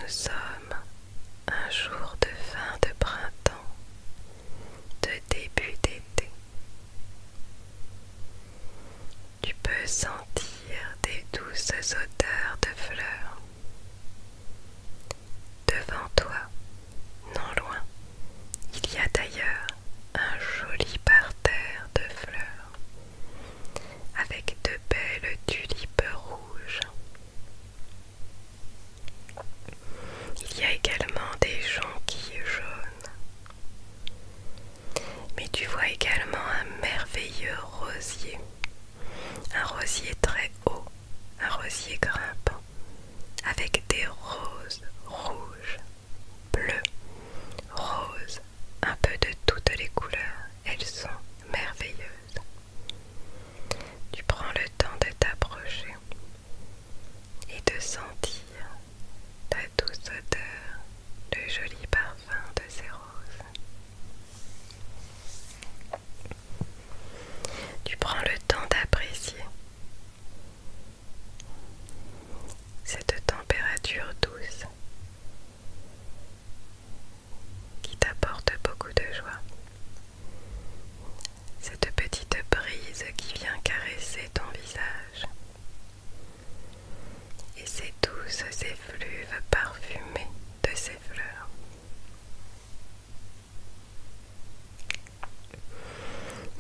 nous sommes un jour de fin de printemps, de début d'été. Tu peux sentir des douces odeurs de fleurs. Devant toi, non loin, il y a d'ailleurs un joli parterre de fleurs, avec de belles tulipes rouges. Il y a également des jonquilles jaunes. Mais tu vois également un merveilleux rosier. Un rosier très haut, un rosier grimpant, avec des roses rouges, bleues, roses, un peu de toutes les couleurs. Elles sont merveilleuses. Tu prends le temps de t'approcher et de sentir ta douce odeur, le joli parfum de ces roses. Tu prends le temps d'apprécier cette température douce qui t'apporte beaucoup de joie. Cette petite brise qui vient caresser ton visage et ces douces effluves parfumés de ces fleurs.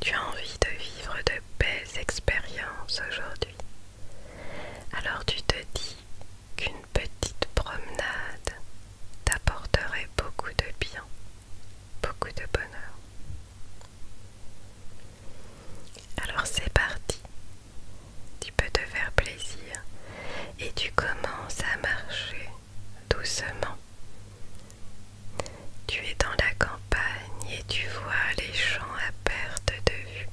Tu as envie de vivre de belles expériences aujourd'hui. Alors tu te dis qu'une petite promenade t'apporterait beaucoup de bien, beaucoup de bonheur. Alors c'est parti, tu peux te faire plaisir et tu commences à marcher doucement. Tu es dans la campagne et tu vois les champs à perte de vue.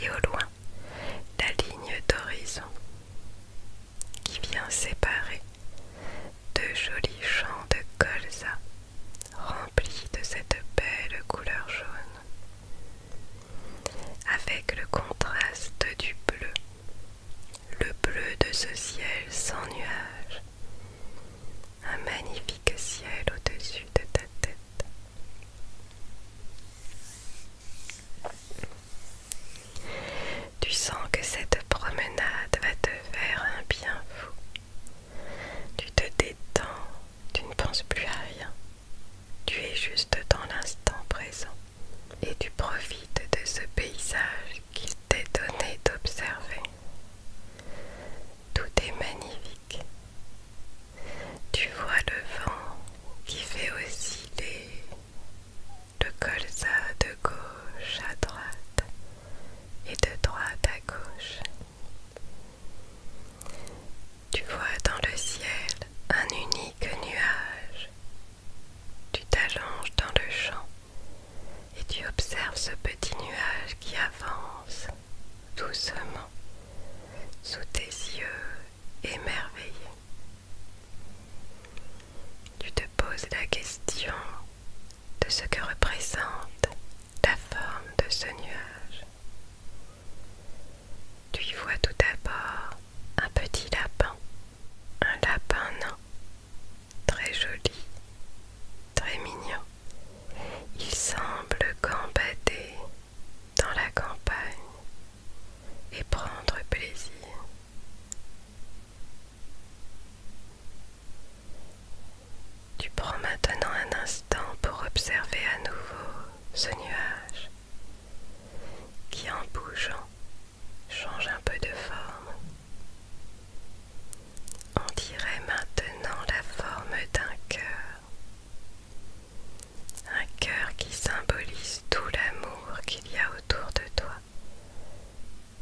Et au loin, la ligne d'horizon qui vient séparer de jolis champs de colza remplis de cette belle couleur jaune, avec le contraste du bleu, le bleu de ce ciel sans nuages, un magnifique ciel au-dessus de ta tête. Tu sens que cette promenade va te faire un bien fou. Tu te détends, tu ne penses plus à rien. Tu es juste dans l'instant présent et tu profites de ce paysage qu'il t'est donné d'observer. Tout est magnifique. Tu vois le vent qui fait osciller le colza de gauche à droite et de droite à gauche. Tu vois dans le ciel un unique nuage. Tu t'allonges dans le champ et tu observes ce petit nuage qui avance doucement sous tes yeux émerveillés. Tu te poses la question de ce que représente la forme de ce nuage. Tu y vois tout d'abord un petit lapin, un lapin nain, très joli, très mignon. Il semble gambader dans la campagne et prendre plaisir. Tu prends maintenant un instant pour observer à nouveau ce nuage qui, en bougeant, change un peu de forme. On dirait maintenant la forme d'un cœur. Un cœur qui symbolise tout l'amour qu'il y a autour de toi,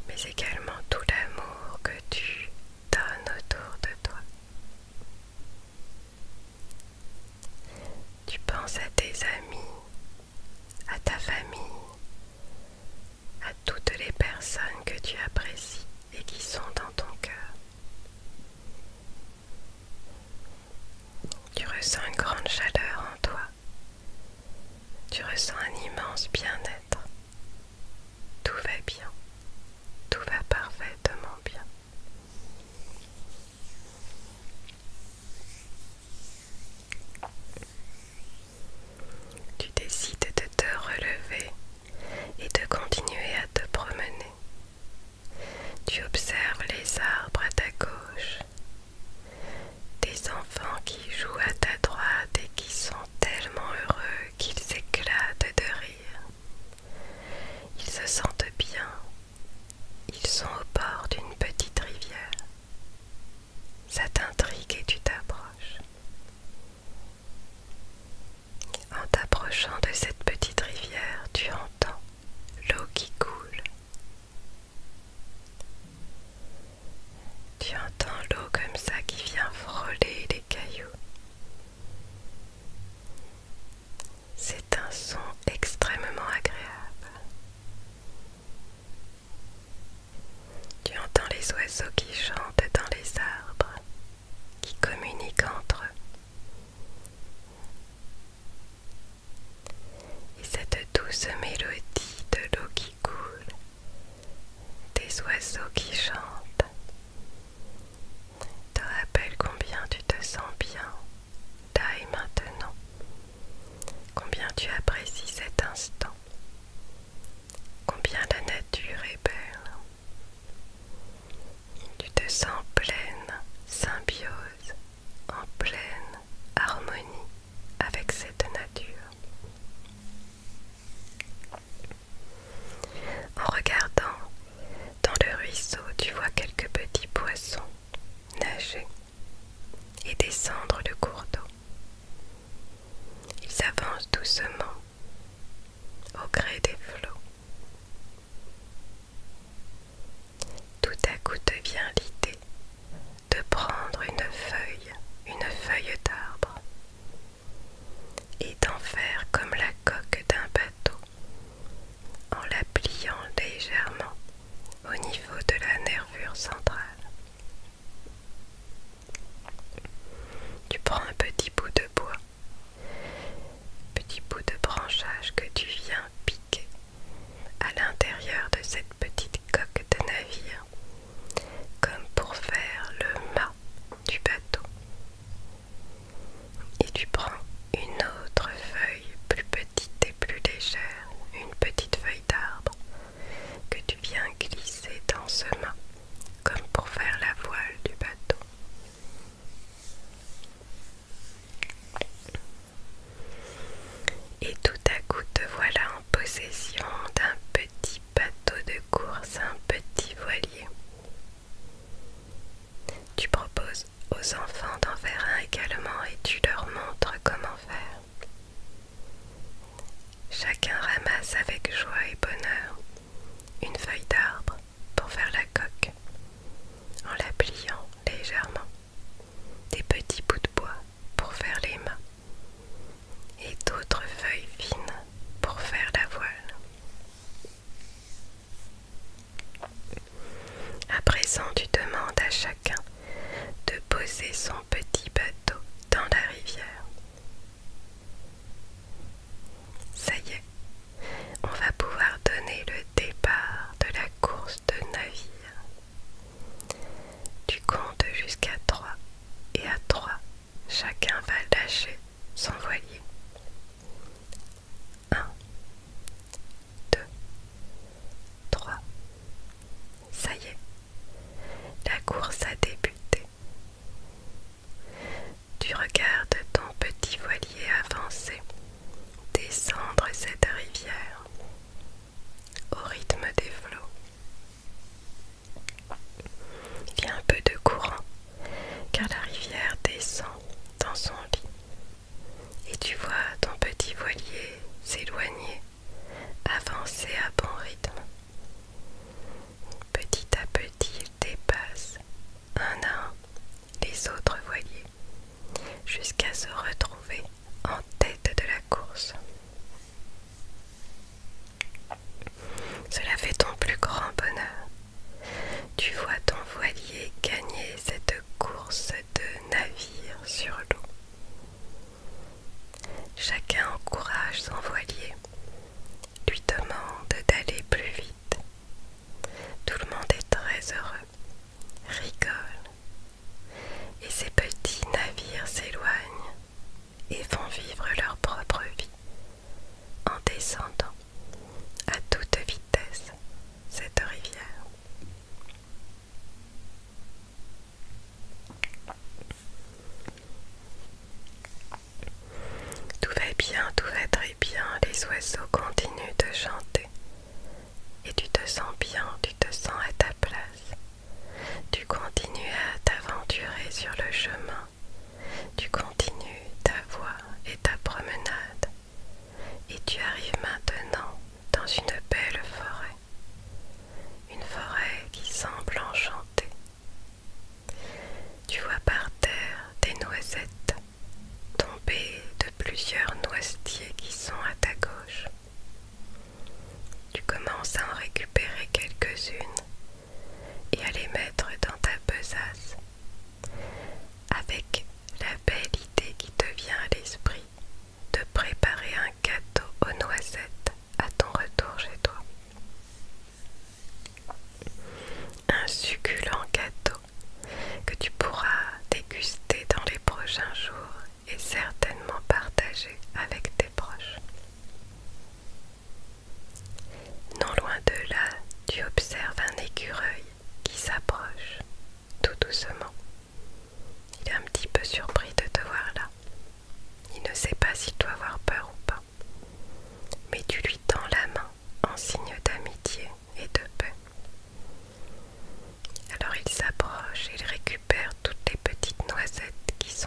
mais également tout l'amour que tu donnes autour de toi. Tu penses à tes amis, à ta famille, à toutes les personnes que tu apprécies et qui sont dans ton cœur. Tu ressens une grande chaleur en toi. Tu ressens un immense bien-être. Tout va bien. Tout va parfaitement bien. et descendre le cours d'eau. Ils avancent doucement au gré des flots. Tout à coup te vient l'idée de prendre une feuille d'arbre, et d'en faire comme la coque d'un bateau, en la pliant légèrement au niveau de la nervure centrale. Tu prends un petit bout de bois, petit bout de branchage que tu viens piquer à l'intérieur de cette petite coque de navire, comme pour faire le mât du bateau. Et tu prends une autre feuille plus petite et plus légère, une petite feuille d'arbre, que tu viens glisser dans ce mât, comme pour faire la voile du bateau. Et tout à coup te voilà en possession d'un petit bateau de course, un petit voilier. Tu proposes aux enfants d'en faire un également et tu leur montres comment faire. Chacun ramasse avec joie et bonheur une feuille d'arbre pour faire la coque, en la pliant légèrement, des petits bouts de bois pour faire les mâts, et d'autres feuilles fines pour faire la voile. À présent, tu demandes à chacun de poser son petit bateau dans la rivière. Ça y est, on va pouvoir donner le départ de la course de navire. Tu comptes jusqu'à 3 et à 3, chacun va lâcher son voilier. 1, 2, 3. Ça y est, la course a débuté. Tu regardes ton petit voilier avancer, descendre cette rivière au rythme des flots. Il y a un peu de courant car la rivière descend dans son lit et tu vois ton petit voilier s'éloigner, avancer à bon rythme. Petit à petit, il dépasse un à un les autres voiliers jusqu'à se retrouver en tête de la course. Cela fait ton plus grand bonheur. Tu vois ton voilier gagner cette course de navire sur l'eau. Chacun encourage son voilier, lui demande d'aller plus vite. Tout le monde est très heureux, rigole, et ces petits navires s'éloignent et vont vivre leur propre vie en descendant à toute vitesse cette rivière. Tout va bien, tout va très bien, les oiseaux continuent de chanter et tu te sens bien, tu te sens à ta place. Tu continues à t'aventurer sur le chemin, tu continues ta voie et ta promenade et tu arrives maintenant dans une belle forêt, une forêt qui semble enchantée. Tu vois par terre des noisettes tombées de plusieurs noisetiers qui sont à ta gauche. Tu commences à en récupérer quelques-unes et à les mettre dans ta besace, avec la belle idée qui te vient à l'esprit de préparer un gâteau aux noisettes à ton retour chez toi. Un succulent gâteau que tu pourras déguster dans les prochains jours et certainement partager avec tes proches. Non loin de là, tu observes un écureuil qui s'approche tout doucement. Il est un petit peu surpris de te voir là. Il ne sait pas s'il doit avoir peur ou pas. Mais tu lui tends la main en signe d'amitié et de paix. Alors il s'approche et il récupère toutes les petites noisettes qui sont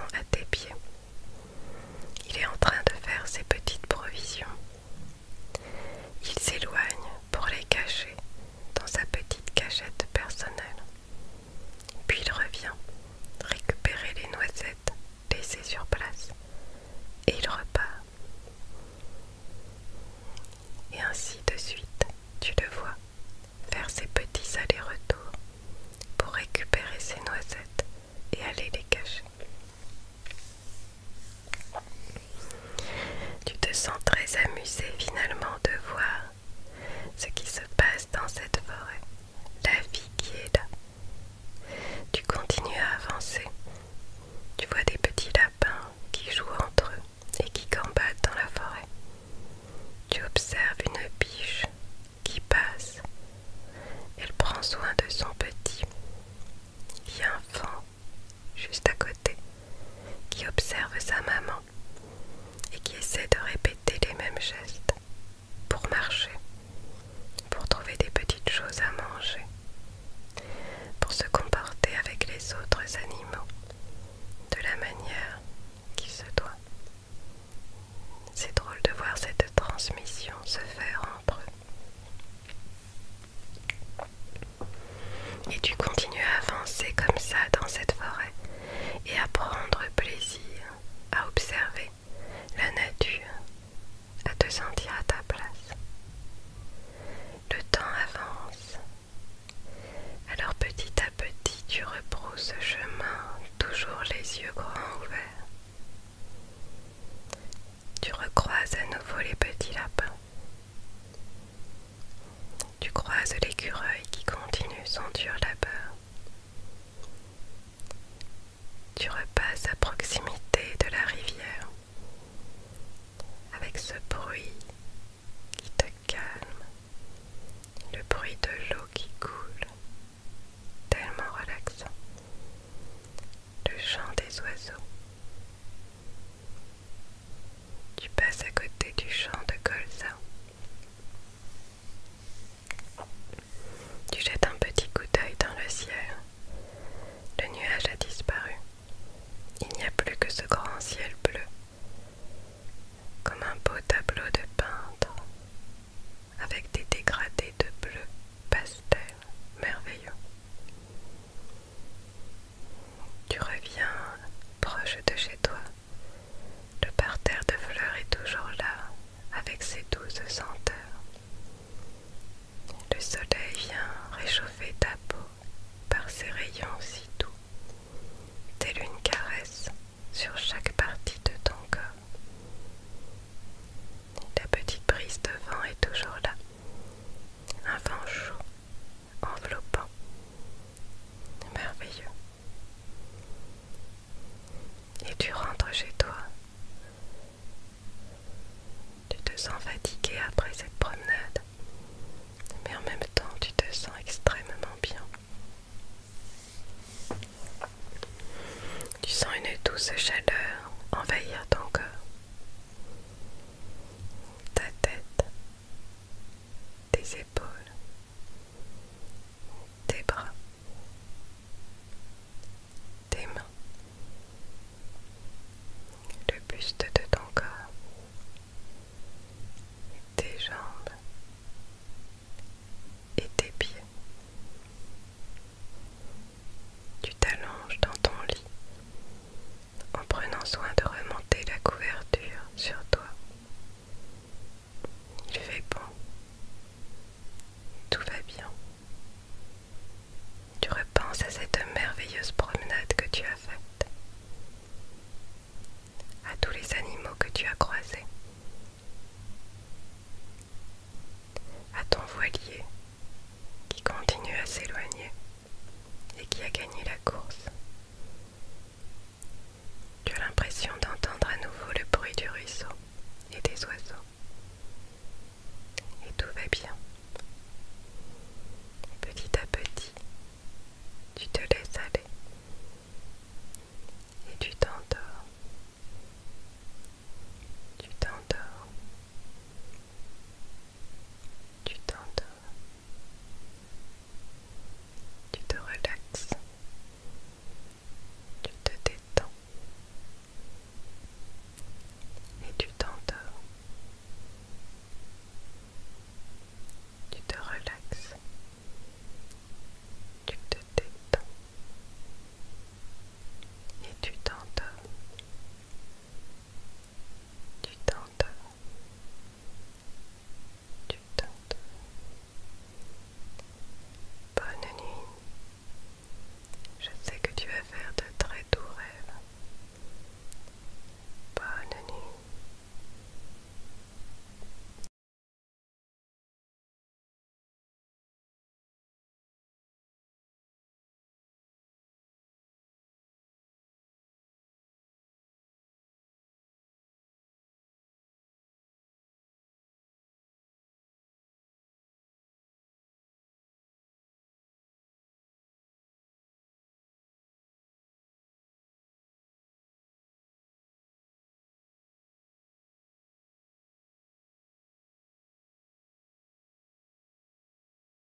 chant des oiseaux. Tu passes à côté du champ de colza. Tu jettes un petit coup d'œil dans le ciel. Le nuage a disparu. Il n'y a plus que ce grand ciel bleu, comme un beau tableau de peintre, avec des dégradés de bleu pastel merveilleux. Tu reviens proche de chez toi. Le parterre de fleurs est toujours là, avec ses douces senteurs. Le soleil vient réchauffer ta peau par ses rayons si doux, telle une caresse sur chaque partie de ton corps. La petite brise de vent est toujours là, un vent chaud, enveloppant, merveilleux. Et tu rentres chez toi. Tu te sens fatigué après cette promenade, mais en même temps tu te sens extrêmement bien. Tu sens une douce chaleur envahir ton corps, ta tête, tes épaules, tes bras, tes mains, le buste de ton corps, tes jambes et tes pieds. Tu t'allonges dans ton lit en prenant soin de